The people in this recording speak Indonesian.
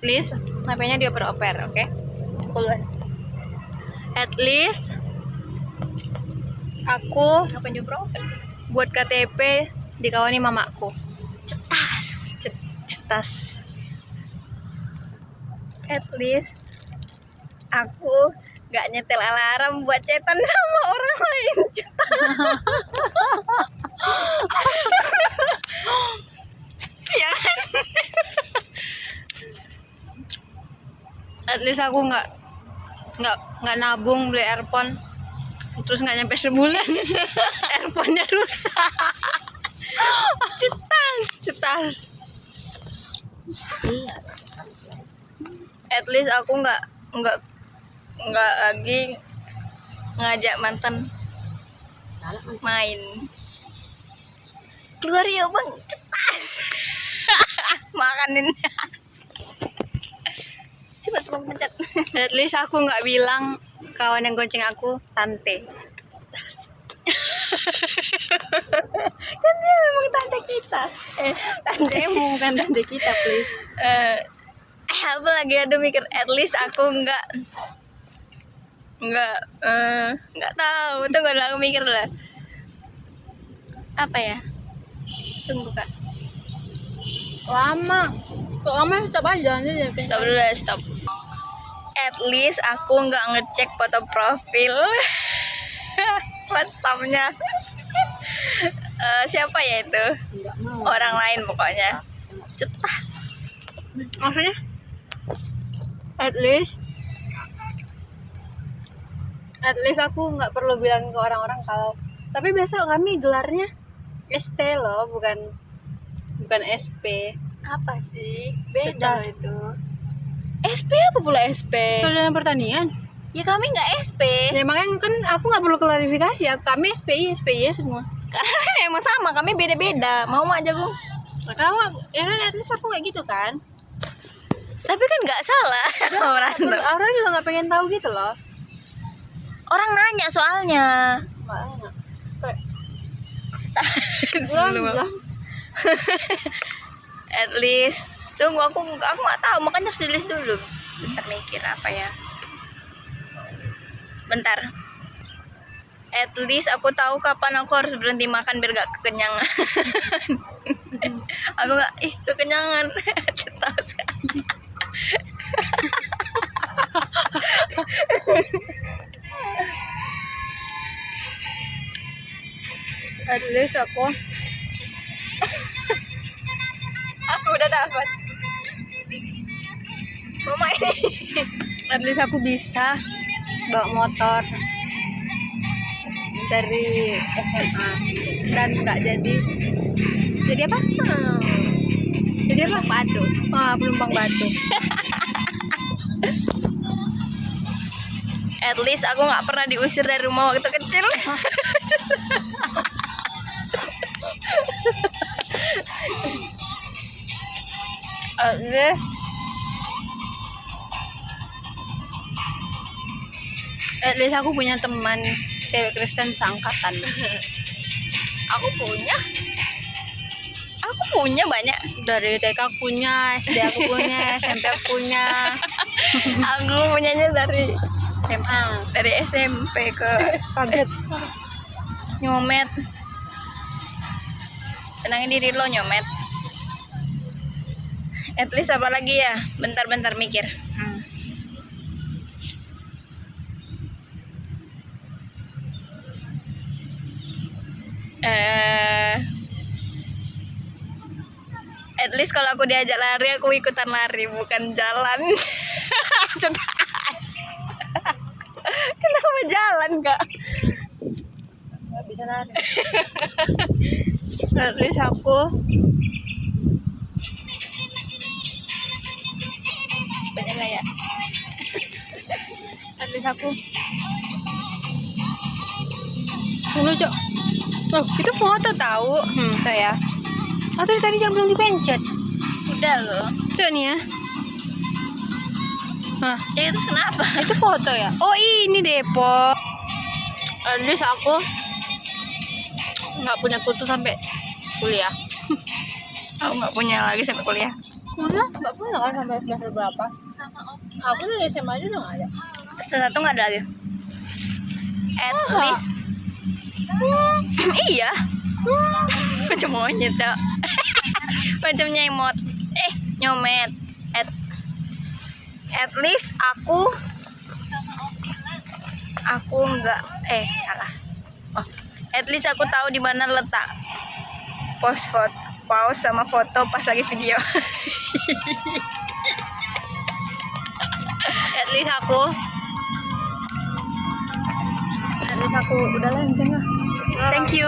least HP-nya dioper-oper, oke? Keluar. At least aku Apa dioper-oper sih? buat KTP dikawani mamaku. Cetas. At least aku gak nyetel alarm buat chatan sama orang lain. Ya kan? At least aku nggak nabung beli earphone, terus nggak nyampe sebulan earphone-nya rusak. Cetas. Iya. At least aku nggak lagi ngajak mantan main. Keluar yuk bang, cetas. Makanin. Coba bang pencet. At least aku nggak bilang kawan yang gonceng aku tante. Kan dia memang tante kita. Tantemu bukan tante kita, please. Apa lagi, aduh mikir. At least aku nggak tahu. Tunggu dulu, aku mikir lah. Apa ya? Tunggu kak. Lama stop aja nanti. Stop. At least aku nggak ngecek foto profil WhatsApp-nya. Siapa ya itu? Orang lain pokoknya. Cetas. Maksudnya? At least aku nggak perlu bilang ke orang-orang kalau. Tapi biasa kami gelarnya ST loh, bukan SP. Apa sih? Beda loh itu. SP apa pula SP? Sarjana pertanian. Ya kami nggak SP. Ya makanya kan aku nggak perlu klarifikasi ya. Kami SPI semua. Karena emang sama, kami beda-beda. Mau aja gue. Nah, kamu ya kan at least aku kayak gitu kan. Tapi kan nggak salah. Orang juga nggak pengen tahu gitu loh. Orang nanya soalnya. Belum. At least tunggu, aku nggak tahu, makanya harus di list dulu. Bentar mikir apa ya. Bentar. At least aku tahu kapan aku harus berhenti makan biar gak kekenyangan. Aku gak kekenyangan. Cetas. At least aku udah dapat. Mama ini. At least aku bisa bawa motor dari SMA dan nggak jadi apa? Jadi apa? Batu. Penumpang batu. At least aku nggak pernah diusir dari rumah waktu kecil. At least aku punya teman cewek Kristen seangkatan. Aku punya banyak. Dari TK aku punya, SD aku punya, SMP aku punya. Aku punyanya dari SMA. dari SMP ke Kaget. nyomet. Senangin diri lo nyomet. At least apa lagi ya? Bentar mikir. At least kalau aku diajak lari, aku ikutan lari, bukan jalan. Cetas. Kenapa jalan kak? Nggak bisa lari. At least aku Banyak nggak ya? at least aku tunggu cok. Oh itu foto tahu. Tuh ya. Tadi jam belum dipencet. Udah loh. Tuh nih ya. Ya terus kenapa? Itu foto ya. Oh ini Depok. At least aku nggak punya kutu sampai kuliah. Aku nggak punya lagi sampai kuliah. kuliah nggak punya kan sampai semester berapa? Aku dari SMA aja udah nggak ada. Semester 1 nggak ada lagi. At Masa? least iya. Macam monyet ya. Macam nyemot. Nyomet. At least aku nggak salah. At least aku tahu di mana letak pause sama foto pas lagi video. At least aku udah lah, jangan. Thank you.